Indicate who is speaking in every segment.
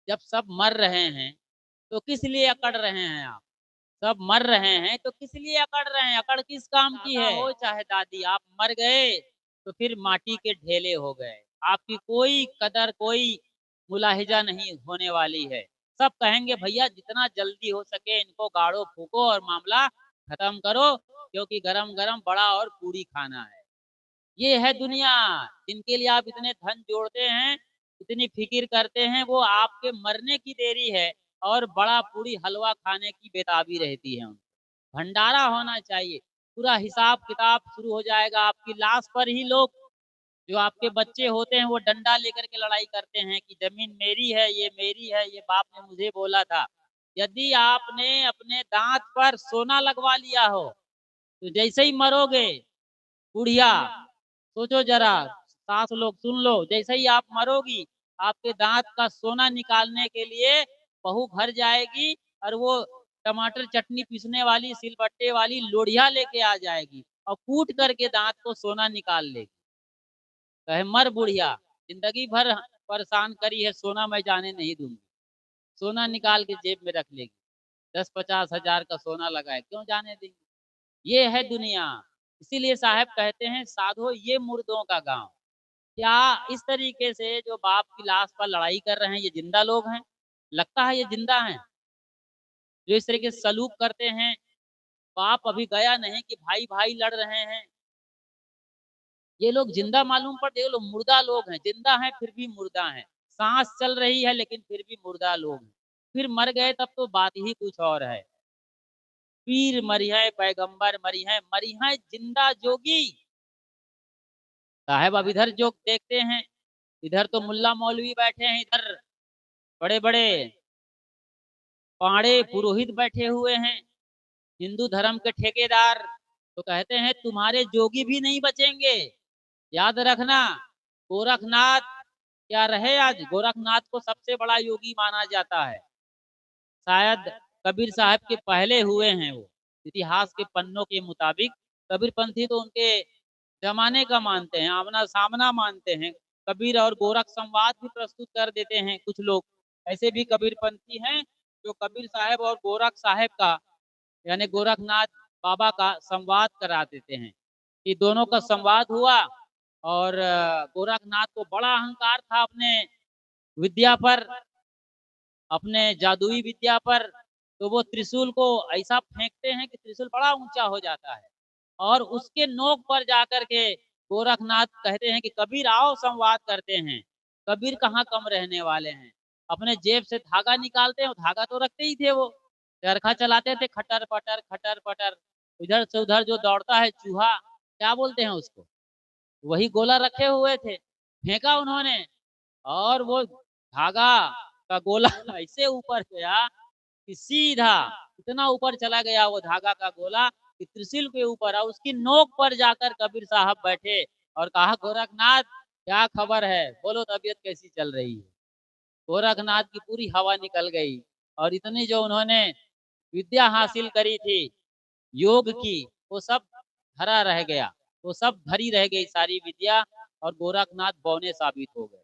Speaker 1: जब सब मर रहे हैं, तो किस लिए अकड़ रहे हैं आप? सब मर रहे हैं, तो किस लिए अकड़ रहे हैं? अकड़ किस काम की
Speaker 2: दादा
Speaker 1: है?
Speaker 2: हो
Speaker 1: चाहे दादी, आप मर गए, तो फिर माटी के ढेले हो गए। आपकी कोई कदर, कोई मुलाहिजा नहीं होने वाली है। सब कहेंगे भैया जितना जल्दी हो सके इनको गाड़ो, फूँको और मामला खत्म करो, क्योंकि गरम-गरम बड़ा और पूड़ी खाना है। ये है दुनिया, जिनके लिए आप इतने धन जोड़ते हैं, इतनी फ़िक्र करते हैं, वो आपके मरने की देरी है और बड़ा पूड़ी हलवा खाने की बेताबी रहती है उनको। भंडारा होना चाहिए, पूरा हिसाब-किताब शुरू हो जाएगा, आपकी लाश पर ही लोग जो आपके बच्चे होते हैं, वो डंडा लेकर के लड़ाई करते हैं कि ज़मीन मेरी है, ये मेरी है, ये बाप ने मुझे बोला था। यदि आपने अपने दाँत पर सोना लगवा लिया हो, तो जैसे ही मरोगे, बुढ़िया सोचो ज़रा, सास लोग सुन लो, जैसे ही आप मरोगी, आपके दाँत का सोना निकालने के लिए बहू घर जाएगी और वो टमाटर चटनी पीसने वाली सिलबट्टे वाली लोढ़िया लेके आ जाएगी और कूट करके दाँत को सोना निकाल लेगी। कहे मर बुढ़िया, ज़िंदगी भर परेशान करी है, सोना मैं जाने नहीं दूँगी। सोना निकाल के जेब में रख लेगी। 10-50 हज़ार का सोना लगा है, क्यों जाने देंगे? ये है दुनिया। इसीलिए साहब कहते हैं साधो ये मुर्दों का गाँव। क्या इस तरीके से जो बाप की लाश पर लड़ाई कर रहे हैं, ये ज़िंदा लोग हैं? लगता है ये ज़िंदा हैं। जो इस तरीके से सलूक करते हैं, बाप अभी गया नहीं कि भाई-भाई लड़ रहे हैं। ये लोग ज़िंदा मालूम पड़ते हैं, ये लोग मुर्दा लोग हैं, ज़िंदा हैं फिर भी मुर्दा हैं। साँस चल रही है लेकिन फिर भी मुर्दा लोग हैं। फिर मर गए तब तो बात ही कुछ और है। पीर मरिहै, पैगंबर मरिहै ज़िंदा जोगी। साहब अब इधर जो देखते हैं, इधर तो मुल्ला मौलवी बैठे हैं, इधर बड़े-बड़े पाड़े पुरोहित बैठे हुए हैं, हिंदू धर्म के ठेकेदार। तो कहते हैं तुम्हारे जोगी भी नहीं बचेंगे। याद रखना, गोरखनाथ क्या रहे आज? गोरखनाथ को सबसे बड़ा योगी माना जाता है। शायद कबीर साहब के पहले हुए हैं वो। इतिहास के पन्नों के मुताबिक कबीरपंथी तो उनके ज़माने का मानते हैं, आमना-सामना मानते हैं। कबीर और गोरख संवाद भी प्रस्तुत कर देते हैं कुछ लोग। ऐसे भी कबीरपंथी हैं, जो कबीर साहब और गोरख साहब का यानी गोरखनाथ बाबा का संवाद करा देते हैं, कि दोनों का संवाद हुआ और गोरखनाथ को बड़ा अहंकार था अपने विद्या पर, अपने जादुई विद्या पर, तो वो त्रिशूल को ऐसा फेंकते हैं कि त्रिशूल बड़ा ऊँचा हो जाता है और उसके नोक पर जाकर के गोरखनाथ कहते हैं कि कबीर आओ संवाद करते हैं। कबीर कहाँ कम रहने वाले हैं। अपने जेब से धागा निकालते हैं, वो धागा तो रखते ही थे वो। चरखा चलाते थे खटर-पटर, खटर-पटर। इधर से उधर जो दौड़ता है चूहा, क्या बोलते हैं उसको? वही गोला रखे हुए थे। फेंका उन्होंने और वो धागा का गोला ऐसे ऊपर गया कि सीधा इतना ऊपर चला गया वो धागा का गोला कि त्रिशूल के ऊपर और उसकी नोक पर जाकर कबीर साहब बैठे और कहा गोरखनाथ क्या खबर है? बोलो तबीयत कैसी चल रही है? गोरखनाथ की पूरी हवा निकल गई और इतनी जो उन्होंने विद्या हासिल करी थी योग की, वो सब धरा रह गया। वो सब धरी रह गई सारी विद्या और गोरखनाथ बौने साबित हो गए।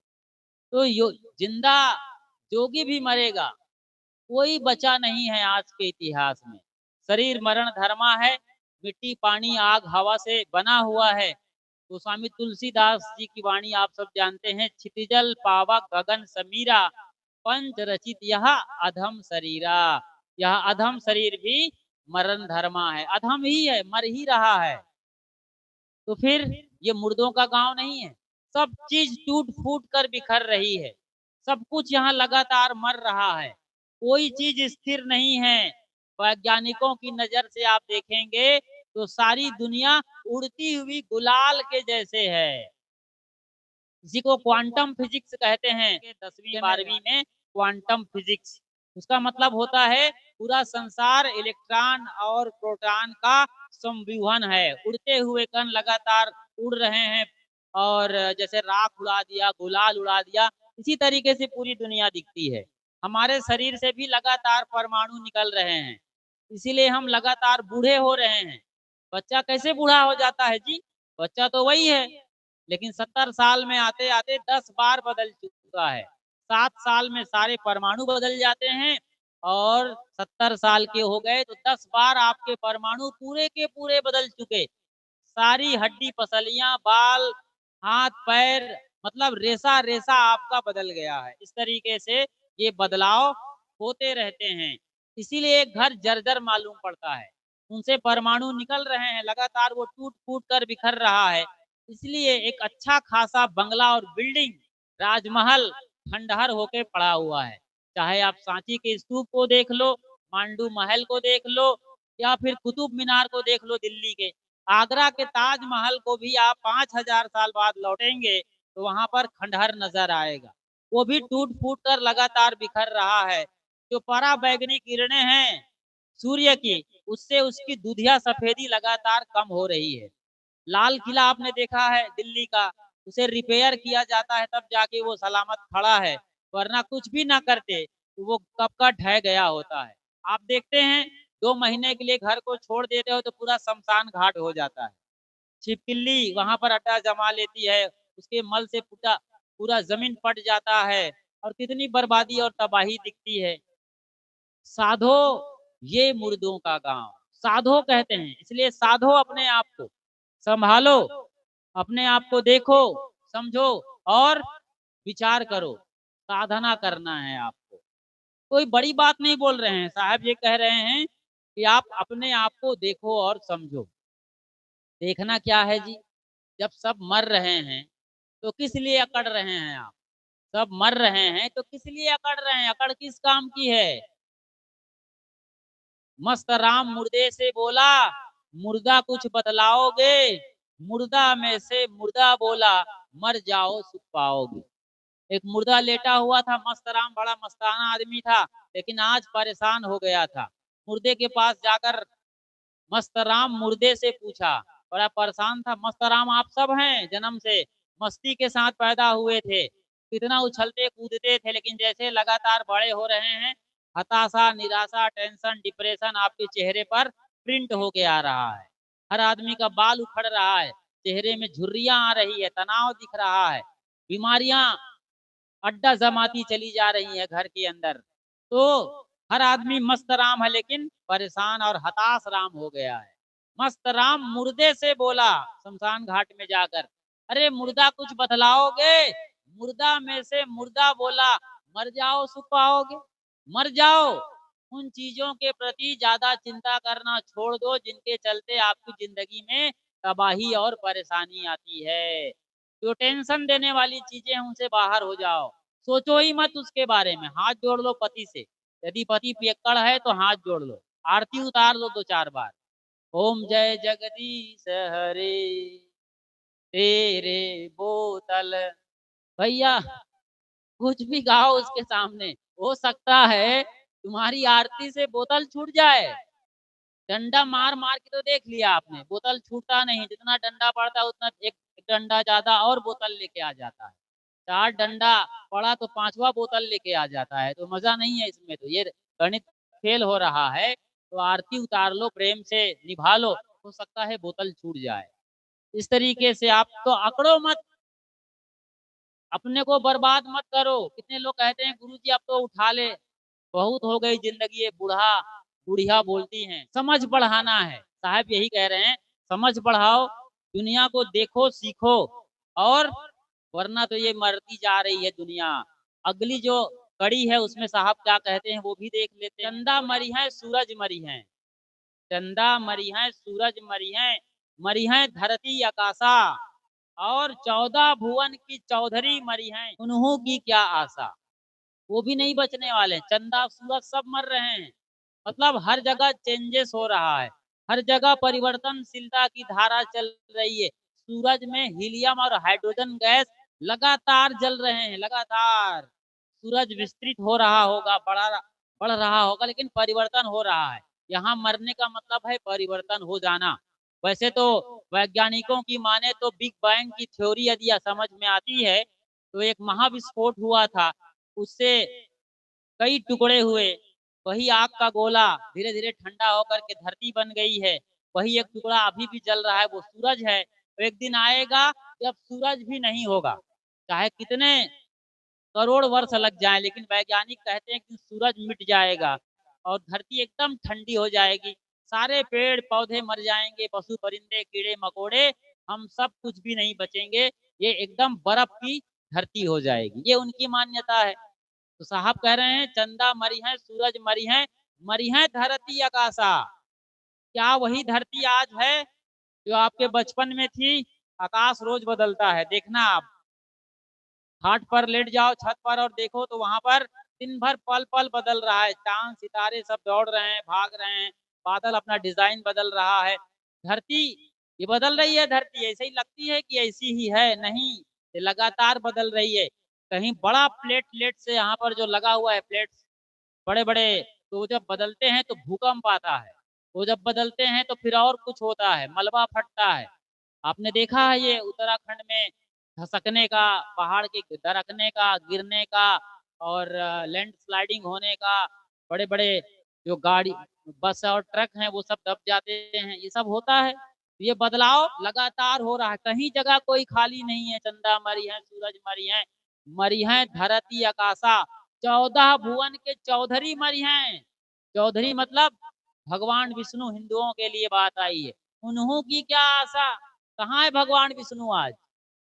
Speaker 1: तो यो जिंदा जोगी भी मरेगा, कोई बचा नहीं है आज के इतिहास में। शरीर मरण धर्मा है, मिट्टी, पानी, आग, हवा से बना हुआ है। तो स्वामी तुलसीदास जी की वाणी आप सब जानते हैं, क्षितिजल पावक गगन समीरा, पंच रचित यह अधम शरीरा। यह अधम शरीर भी मरण धर्मा है, अधम ही है, मर ही रहा है। तो फिर ये मुर्दों का गाँव नहीं है। सब चीज़ टूट-फूट कर बिखर रही है। सब कुछ यहाँ लगातार मर रहा है। कोई चीज़ स्थिर नहीं है। वैज्ञानिकों की नज़र से आप देखेंगे तो सारी दुनिया उड़ती हुई गुलाल के जैसे है। इसी को क्वांटम फिजिक्स कहते हैं। 10वीं-12वीं में क्वांटम फिजिक्स उसका मतलब होता है पूरा संसार इलेक्ट्रॉन और प्रोटॉन का संविवहन है। उड़ते हुए कण लगातार उड़ रहे हैं और जैसे राख उड़ा दिया, गुलाल उड़ा दिया, इसी तरीके से पूरी दुनिया दिखती है। हमारे शरीर से भी लगातार परमाणु निकल रहे हैं। इसीलिए हम लगातार बूढ़े हो रहे हैं। बच्चा कैसे बूढ़ा हो जाता है जी? बच्चा तो वही है। लेकिन 70 साल में आते-आते 10 बार बदल चुका है। 7 साल में सारे परमाणु बदल जाते हैं और 70 साल के हो गए तो 10 बार आपके परमाणु पूरे के पूरे बदल चुके। सारी हड्डी पसलियां, बाल, हाथ पैर, मतलब रेसा रेसा आपका बदल गया है। इस तरीके से ये बदलाव होते रहते हैं। इसीलिए घर जर्जर मालूम पड़ता है। उनसे परमाणु निकल रहे हैं, लगातार वो टूट फूट कर बिखर रहा है। इसलिए एक अच्छा खासा बंगला और बिल्डिंग, राजमहल खंडहर होके पड़ा हुआ है। चाहे आप सांची के स्तूप को देख लो, मांडू महल को देख लो या फिर कुतुब मीनार को देख लो दिल्ली के। आगरा के ताजमहल को भी आप 5000 साल बाद लौटेंगे तो वहां पर खंडहर नजर आएगा। वो भी टूट फूट कर लगातार बिखर रहा है। जो पराबैंगनी किरणें हैं सूर्य की, उससे उसकी दुधिया सफेदी लगातार कम हो रही है। लाल किला आपने देखा है दिल्ली का, उसे रिपेयर किया जाता है तब जाके वो सलामत खड़ा है, वरना कुछ भी ना करते तो वो कब का ढह गया होता है। आप देखते हैं 2 महीने के लिए घर को छोड़ देते हो तो पूरा शमशान घाट हो जाता है। छिपकली वहां पर अड्डा जमा लेती है, उसके मल से पूरा पूरा जमीन पट जाता है और कितनी बर्बादी और तबाही दिखती है। साधो ये मुर्दों का गांव, साधो कहते हैं, इसलिए साधो अपने आप को, संभालो, अपने आप को देखो, समझो और विचार करो। साधना करना है आपको। कोई बड़ी बात नहीं बोल रहे हैं साहब, ये कह रहे हैं कि आप अपने आप को देखो और समझो। देखना क्या है जी? जब सब मर रहे हैं तो किस लिए अकड़ रहे हैं आप? सब मर रहे हैं तो किस लिए अकड़ रहे हैं? अकड़ किस काम की है? मस्त राम मुर्दे से बोला, मुर्दा कुछ बतलाओगे? मुर्दा में से मुर्दा बोला, मर जाओ सुख पाओगे। एक मुर्दा लेटा हुआ था, मस्त राम बड़ा मस्ताना आदमी था, लेकिन आज परेशान हो गया था। मुर्दे के पास जाकर मस्तराम मुर्दे से पूछा, बड़ा परेशान था। मस्तराम आप सब हैं, जन्म से मस्ती के साथ पैदा हुए थे, कितना उछलते कूदते थे, लेकिन जैसे लगातार बड़े हो रहे हैं, हताशा, निराशा, टेंशन, डिप्रेशन आपके चेहरे पर प्रिंट होके आ रहा है। हर आदमी का बाल उखड़ रहा है, चेहरे में झुर्रियां आ रही है, तनाव दिख रहा है, बीमारियां अड्डा जमाती चली जा रही है घर के अंदर। तो हर आदमी मस्त राम है लेकिन परेशान और हताश राम हो गया है। मस्त राम मुर्दे से बोला शमशान घाट में जाकर, अरे मुर्दा कुछ बतलाओगे? मुर्दा में से मुर्दा बोला, मर जाओ सुख पाओगे। मर जाओ, उन चीजों के प्रति ज्यादा चिंता करना छोड़ दो जिनके चलते आपकी जिंदगी में तबाही और परेशानी आती है। जो टेंशन देने वाली चीजें हैं उनसे बाहर हो जाओ, सोचो ही मत उसके बारे में। हाथ जोड़ लो पति से, यदि पति पियक्कड़ है तो हाथ जोड़ लो, आरती उतार लो 2-4 बार। ओम जय जगदीश हरे, तेरे बोतल, भैया कुछ भी गाओ उसके सामने, हो सकता है तुम्हारी आरती से बोतल छूट जाए। डंडा मार मार के तो देख लिया आपने, बोतल छूटता नहीं, जितना डंडा पड़ता है उतना एक डंडा ज्यादा और बोतल लेके आ जाता है। 4 डंडा पड़ा तो 5वां बोतल लेके आ जाता है, तो मजा नहीं है इसमें। तो ये गणित फेल हो रहा है। तो आरती उतार लो, प्रेम से निभा लो, हो सकता है बोतल छूट जाए। इस तरीके से आप तो अकड़ो मत, अपने को बर्बाद मत करो। कितने लोग कहते हैं गुरुजी अब तो उठा ले, बहुत हो गई जिंदगी, ये बूढ़ा बुढ़िया बोलती हैं। समझ बढ़ाना है साहब, यही कह रहे हैं, समझ बढ़ाओ, दुनिया को देखो सीखो, और वरना तो ये मरती जा रही है दुनिया। अगली जो कड़ी है उसमें साहब क्या कहते हैं वो भी देख लेते हैं। चंदा मरी है सूरज मरी है, चंदा मरी है सूरज मरी है, मरी है धरती आकाशा, और 14 भुवन की चौधरी मरी है, उन्हों की क्या आशा। वो भी नहीं बचने वाले हैं। चंदा सूरज सब मर रहे हैं, मतलब हर जगह चेंजेस हो रहा है, हर जगह परिवर्तनशीलता की धारा चल रही है। सूरज में हीलियम और हाइड्रोजन गैस लगातार जल रहे हैं, लगातार। सूरज विस्तृत हो रहा होगा, बढ़ रहा होगा, लेकिन परिवर्तन हो रहा है। यहाँ मरने का मतलब है परिवर्तन हो जाना। वैसे तो वैज्ञानिकों की माने तो बिग बैंग की थ्योरी यदि समझ में आती है, तो एक महाविस्फोट हुआ था, उससे कई टुकड़े हुए। वही आग का गोला धीरे धीरे ठंडा होकर के धरती बन गई है। वही एक टुकड़ा अभी भी जल रहा है, वो सूरज है। तो एक दिन आएगा जब सूरज भी नहीं होगा, चाहे कितने करोड़ वर्ष लग जाए, लेकिन वैज्ञानिक कहते हैं कि सूरज मिट जाएगा और धरती एकदम ठंडी हो जाएगी, सारे पेड़ पौधे मर जाएंगे, पशु परिंदे कीड़े मकोड़े, हम सब कुछ भी नहीं बचेंगे, ये एकदम बर्फ की धरती हो जाएगी। ये उनकी मान्यता है। तो साहब कह रहे हैं चंदा मरी है, सूरज मरी है धरती आकाशा। क्या वही धरती आज है जो आपके बचपन में थी? आकाश रोज बदलता है, देखना आप घाट पर लेट जाओ छत पर और देखो तो वहां पर दिन भर पल पल बदल रहा है, चांद सितारे सब दौड़ रहे हैं, भाग रहे हैं, बादल अपना डिजाइन बदल रहा है। धरती ये बदल रही है, धरती ऐसे ही लगती है कि ऐसी ही है, नहीं, ये लगातार बदल रही है। कहीं बड़ा प्लेट से यहाँ पर जो लगा हुआ है प्लेट्स बड़े बड़े, तो जब बदलते हैं तो भूकंप आता है, वो जब बदलते हैं तो फिर और कुछ होता है, मलबा फटता है। आपने देखा है ये उत्तराखंड में धसकने का, पहाड़ के दरकने का, गिरने का और लैंड स्लाइडिंग होने का, बड़े-बड़े जो गाड़ी बस और ट्रक हैं वो सब दब जाते हैं, ये सब होता है। ये बदलाव लगातार हो रहा है, कहीं जगह कोई खाली नहीं है, चंदा मरी है, सूरज मरी हैं धरती आकाशा, 14 भुवन के चौधरी मरी हैं। चौधरी मतलब भगवान विष्णु, हिंदुओं के लिए बात आई है। उन्हों की क्या आशा, कहाँ है भगवान विष्णु आज?